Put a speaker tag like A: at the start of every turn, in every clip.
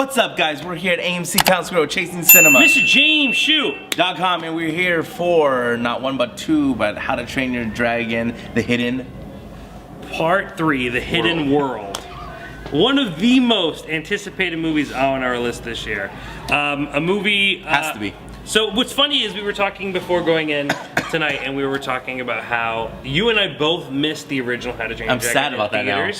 A: What's up, guys? We're here at AMC Town Square Chasing Cinema.
B: Mr. James Hsu.com,
A: and we're here for not one but two, but How to Train Your Dragon, The Hidden
B: Part 3, The Hidden World. One of the most anticipated movies on our list this year. A movie...
A: Has to be.
B: So what's funny is we were talking before going in tonight, and we were talking about how you and I both missed the original How to Train Your Dragon.
A: I'm sad about that now.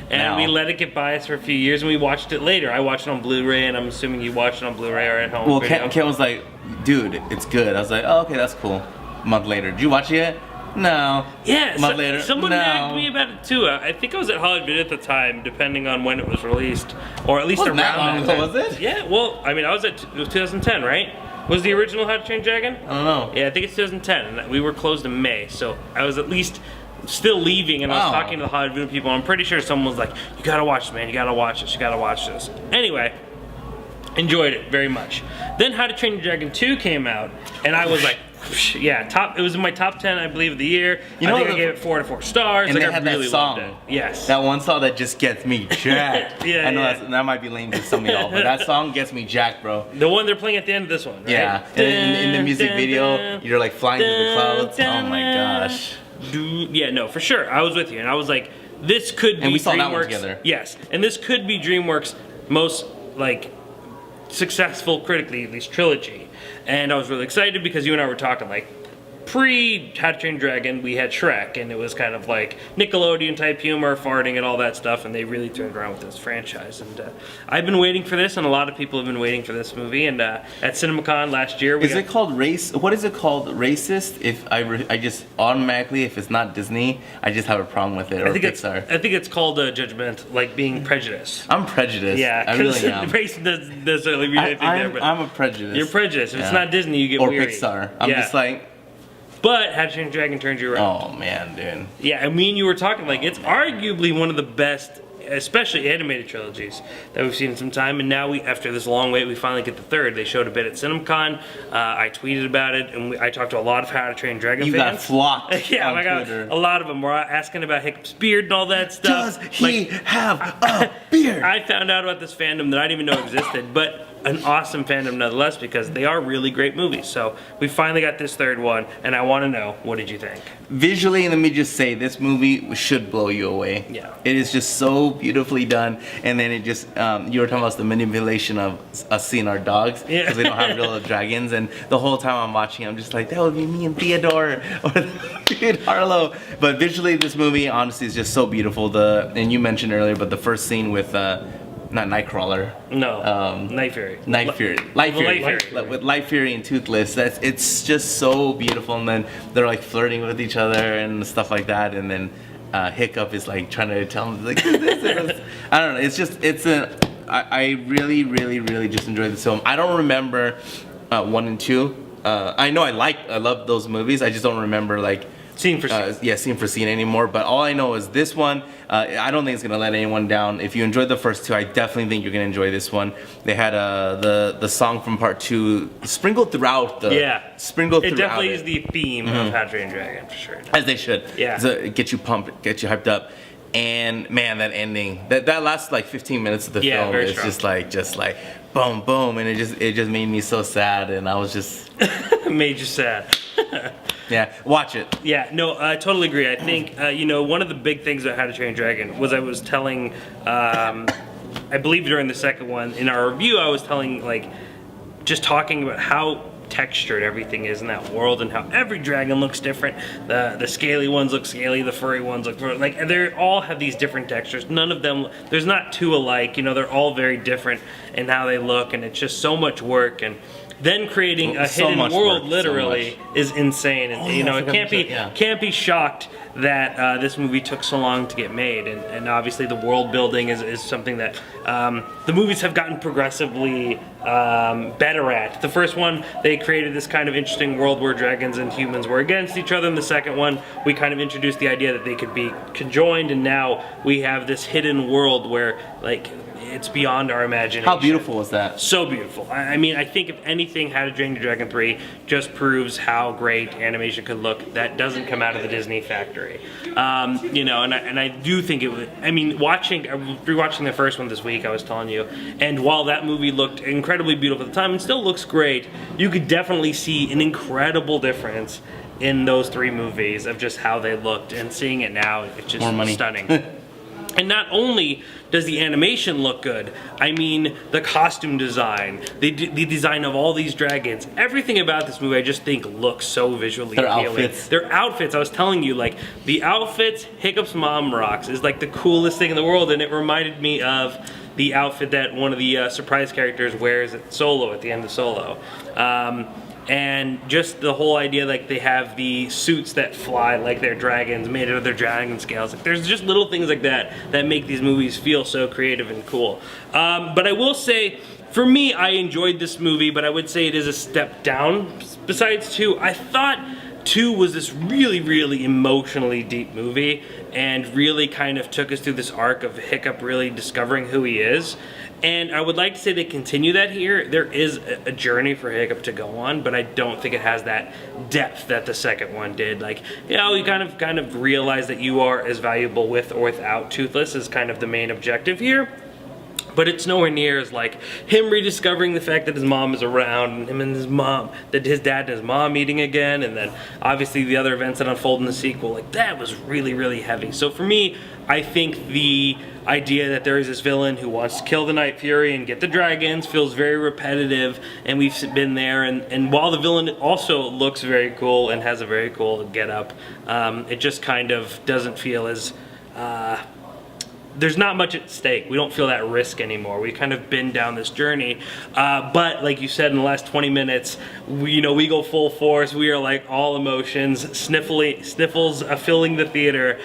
B: And we let it get by us for a few years, and we watched it later. I watched it on Blu-ray, and I'm assuming you watched it on Blu-ray or at home.
A: Well, Ken was like, dude, it's good. I was like, oh, okay, that's cool. A month later. Did you watch it yet? No.
B: Yeah,
A: a month later.
B: Someone nagged me about it too. I think I was at Hollywood at the time, depending on when it was released, or at least around that long
A: ago, was it?
B: Yeah, well, I mean, it was 2010, right? Was the original How to Train Your Dragon?
A: I don't know.
B: Yeah, I think it's 2010, and we were closed in May, so I was at least still leaving, and I was talking to the Hollywood people, and I'm pretty sure someone was like, you gotta watch this, man, you gotta watch this, you gotta watch this. Anyway, enjoyed it very much. Then How to Train Your Dragon 2 came out, and I was like, yeah, it was in my top 10, I believe, of the year. I think I gave it 4 out of 4 stars.
A: And
B: like,
A: they had that song.
B: Yes.
A: That one song that just gets me jacked.
B: Yeah,
A: I know that might be lame to some of y'all, but that song gets me jacked, bro.
B: The one they're playing at the end of this one, right?
A: Yeah, and in the music video, you're like flying through the clouds. Oh my gosh.
B: Yeah, no, for sure. I was with you, and I was like, this could be
A: and we saw
B: DreamWorks.
A: That one together.
B: Yes, and this could be DreamWorks' most, like, successful, critically at least, trilogy. And I was really excited because you and I were talking, like, pre How to Train Your Dragon, we had Shrek, and it was kind of like Nickelodeon type humor, farting and all that stuff, and they really turned around with this franchise. And I've been waiting for this, and a lot of people have been waiting for this movie. And at CinemaCon last year,
A: is it called race? What is it called? Racist? If I just automatically, if it's not Disney, I just have a problem with it. Or Pixar.
B: I think it's called judgment, like being prejudiced.
A: I'm prejudiced.
B: Yeah,
A: I really am.
B: Race doesn't necessarily mean anything there, but
A: I'm a prejudice.
B: You're prejudiced. If it's not Disney, you get
A: or
B: weary.
A: Pixar. I'm just like.
B: But How to Train Your Dragon turns you around.
A: Oh man, dude.
B: Yeah, and me and you were talking, like, it's arguably one of the best, especially animated trilogies that we've seen in some time. And now after this long wait, we finally get the third. They showed a bit at CinemaCon. I tweeted about it, and I talked to a lot of How to Train Your Dragon fans.
A: You got flocked.
B: Yeah,
A: on Twitter.
B: A lot of them were asking about Hiccup's beard and all that stuff.
A: Does he have a beard?
B: I found out about this fandom that I didn't even know existed, but an awesome fandom nonetheless, because they are really great movies. So we finally got this third one, and I want to know, what did you think?
A: Visually, let me just say, this movie should blow you away.
B: Yeah.
A: It is just so beautifully done, and then it just, you were talking about the manipulation of us seeing our dogs, because we don't have real dragons, and the whole time I'm watching, I'm just like, that would be me and Theodore, or and Harlow. But visually, this movie, honestly, is just so beautiful. And you mentioned earlier, but the first scene with, not Nightcrawler.
B: No. Night Fury.
A: Light Fury. With Light Fury and Toothless. It's just so beautiful. And then they're like flirting with each other and stuff like that. And then Hiccup is like trying to tell him like this. I don't know. I really, really, really just enjoyed this film. I don't remember 1 and 2. I know I love those movies. I just don't remember like
B: Scene for scene.
A: Scene for scene anymore. But all I know is this one, I don't think it's gonna let anyone down. If you enjoyed the first 2, I definitely think you're gonna enjoy this one. They had the song from part 2 sprinkled throughout the.
B: Yeah.
A: Sprinkled throughout.
B: It definitely is the theme of How to Train Your Dragon, for sure.
A: As they should.
B: Yeah.
A: So get you pumped, get you hyped up. And man, that ending, that last like 15 minutes of the film is strong. just like boom, boom, and it just made me so sad, and I was just
B: made you sad.
A: Yeah, watch it.
B: Yeah, no, I totally agree. I think one of the big things about How to Train Your Dragon was I was telling, I believe during the second one in our review, I was telling just talking about how textured everything is in that world and how every dragon looks different. The scaly ones look scaly, the furry ones look furry. Like, they all have these different textures. None of them, there's not 2 alike, they're all very different in how they look, and it's just so much work. And then creating a hidden world literally is insane, and it can't be shocked that this movie took so long to get made, and obviously the world building is something that the movies have gotten progressively better at. The first one, they created this kind of interesting world where dragons and humans were against each other. In the second one, we kind of introduced the idea that they could be conjoined, and now we have this hidden world where it's beyond our imagination.
A: How beautiful was that?
B: So beautiful. I mean, I think if anything, How to Train Your Dragon 3 just proves how great animation could look. That doesn't come out of the Disney factory. You know, and I do think it was, I mean, rewatching the first one this week, I was telling you, and while that movie looked incredibly beautiful at the time and still looks great, you could definitely see an incredible difference in those 3 movies of just how they looked, and seeing it now, it's just stunning. And not only does the animation look good, I mean the costume design, the design of all these dragons, everything about this movie I just think looks so visually appealing. Their outfits, I was telling you, like the outfits Hiccup's mom rocks is like the coolest thing in the world, and it reminded me of the outfit that one of the surprise characters wears at Solo, at the end of Solo. And just the whole idea, like they have the suits that fly like they're dragons, made out of their dragon scales. Like, there's just little things like that that make these movies feel so creative and cool. But I will say, for me, I enjoyed this movie, but I would say it is a step down besides 2. I thought 2 was this really, really emotionally deep movie and really kind of took us through this arc of Hiccup really discovering who he is. And I would like to say they continue that here. There is a journey for Hiccup to go on, but I don't think it has that depth that the second one did. Like, you know, you kind of realize that you are as valuable with or without Toothless is kind of the main objective here. But it's nowhere near as like him rediscovering the fact that his mom is around, and him and his mom, that his dad and his mom meeting again, and then obviously the other events that unfold in the sequel. Like, that was really, really heavy. So for me, I think the idea that there is this villain who wants to kill the Night Fury and get the dragons feels very repetitive, and we've been there. And while the villain also looks very cool and has a very cool get-up, it just kind of doesn't feel as... there's not much at stake. We don't feel that risk anymore. We've kind of been down this journey. But like you said, in the last 20 minutes, we go full force. We are like all emotions, sniffles filling the theater.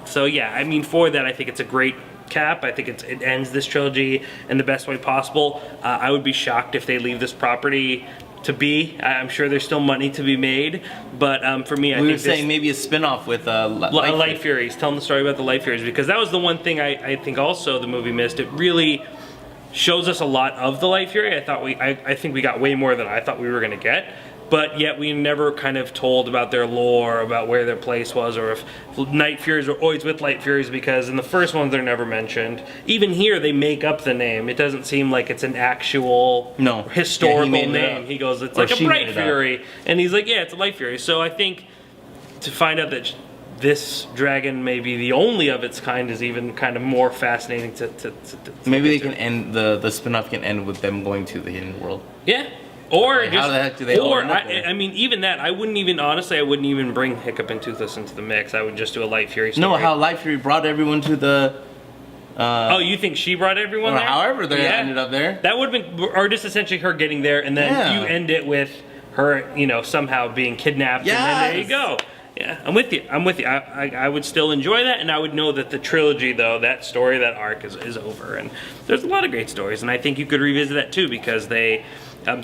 B: So yeah, I mean, for that, I think it's a great cap. I think it ends this trilogy in the best way possible. I would be shocked if they leave this property to be. I'm sure there's still money to be made, but for me, I think we were saying maybe a spin-off with Light Furies, telling the story about the Light Furies, because that was the one thing I think also the movie missed. It really shows us a lot of the Light Fury. I think we got way more than I thought we were going to get, but yet we never kind of told about their lore, about where their place was, or if Night Furies were always with Light Furies, because in the first ones they're never mentioned. Even here they make up the name. It doesn't seem like it's an actual historical name. He goes, it's like a Bright Fury, and he's like, yeah, it's a Light Fury. So I think to find out that this dragon may be the only of its kind is even kind of more fascinating to maybe they can end, the spin-off can end with them going to the hidden world. Yeah. Or just, how the heck do they all end up there? I mean, even that, I wouldn't even bring Hiccup and Toothless into the mix. I would just do a Light Fury story. No, how Light Fury brought everyone to the... oh, you think she brought everyone there? However they ended up there. That would have been, or just essentially her getting there, and then you end it with her, you know, somehow being kidnapped, and then there you go. Yeah, I'm with you. I would still enjoy that, and I would know that the trilogy, though, that story, that arc is over. And there's a lot of great stories, and I think you could revisit that too, because they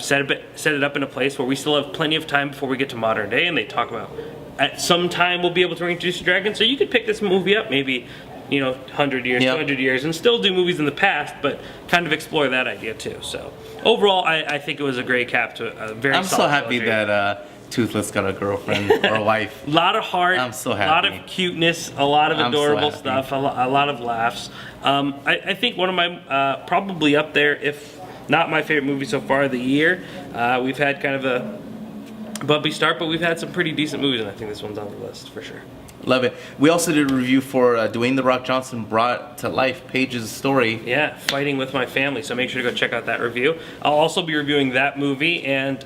B: set it up in a place where we still have plenty of time before we get to modern day, and they talk about at some time we'll be able to reintroduce the dragon. So you could pick this movie up maybe, you know, 100 years, 200 years, and still do movies in the past, but kind of explore that idea too. So overall, I think it was a great cap to a very solid trilogy. I'm so happy that Toothless got a girlfriend or a wife. A lot of heart. I'm so happy. A lot of cuteness, a lot of adorable stuff, a lot of laughs. I think one of my, probably up there, if not my favorite movie so far of the year. We've had kind of a bumpy start, but we've had some pretty decent movies, and I think this one's on the list for sure. Love it. We also did a review for Dwayne "The Rock" Johnson brought to life Paige's story. Yeah, Fighting with My Family. So make sure to go check out that review. I'll also be reviewing that movie and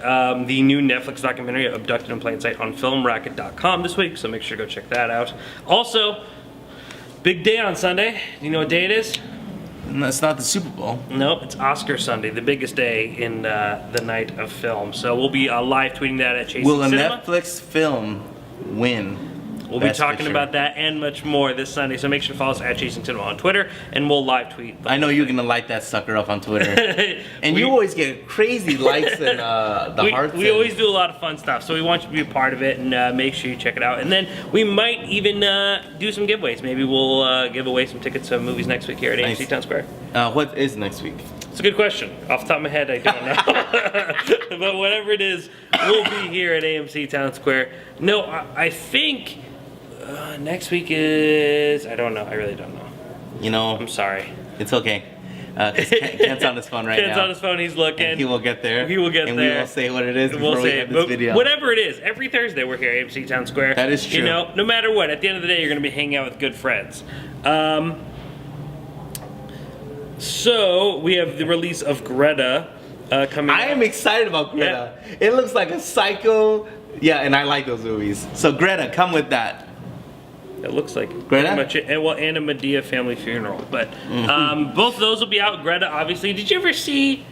B: the new Netflix documentary Abducted in Plain Sight on filmracket.com this week. So make sure to go check that out. Also, big day on Sunday. Do you know what day it is? It's not the Super Bowl. Nope, it's Oscar Sunday, the biggest day in the night of film. So we'll be live tweeting that at Chasing Cinema. Will a Netflix film win? We'll be talking about that and much more this Sunday, so make sure to follow us at Chasing Cinema on Twitter, and we'll live tweet. I know you're gonna light that sucker up on Twitter, and you always get crazy likes and the hearts. We always do a lot of fun stuff, so we want you to be a part of it, and make sure you check it out. And then we might even do some giveaways. Maybe we'll give away some tickets to movies next week here at AMC Town Square.
A: What is next week?
B: It's a good question. Off the top of my head, I don't know. But whatever it is, we'll be here at AMC Town Square. No, I think next week is... I don't know. I really don't know.
A: You know,
B: I'm sorry.
A: it's okay. Because Kent's on his phone right now.
B: Kent's on his phone. He's looking.
A: And he will get there.
B: He will get
A: and
B: there.
A: And we will say what it is before
B: We'll
A: we
B: say
A: end
B: it.
A: this video.
B: Whatever it is, every Thursday we're here at AMC Town Square.
A: That is true.
B: You know, no matter what, at the end of the day, you're going to be hanging out with good friends. So we have the release of Greta coming out.
A: I am excited about Greta. Yeah. It looks like a psycho. Yeah, and I like those movies. So Greta, come with that.
B: It looks like
A: Greta?
B: pretty much it. And well, and a Medea family funeral. But both of those will be out. Greta, obviously. Did you ever see?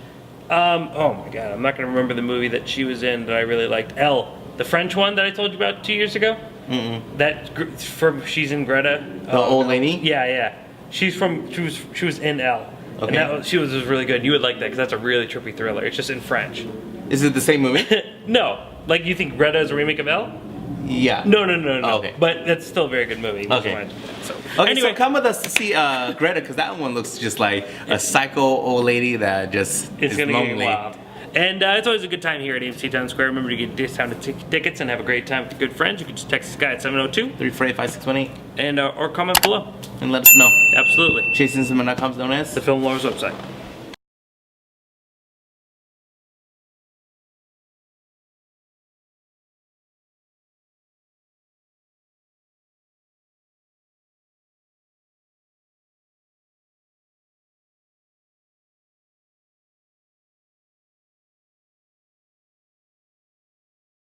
B: Oh my God, I'm not gonna remember the movie that she was in that I really liked. Elle, the French one that I told you about 2 years ago. She's in Greta.
A: The old lady.
B: Yeah, yeah. She was in Elle.
A: Okay.
B: And she was really good. You would like that because that's a really trippy thriller. It's just in French.
A: Is it the same movie?
B: No. Like you think Greta is a remake of Elle?
A: Yeah.
B: No.
A: Oh, okay.
B: But that's still a very good movie.
A: Okay.
B: So,
A: Okay,
B: anyway,
A: so come with us to see Greta, because that one looks just like a psycho old lady that just
B: it's
A: is
B: gonna
A: lonely.
B: get wild. And it's always a good time here at AMC Town Square. Remember to get discounted tickets and have a great time with good friends. You can just text this guy at 702-348-5618
A: and
B: or comment below
A: and let us know.
B: Absolutely.
A: ChaseInCinema.com is known as
B: The Film Lovers website.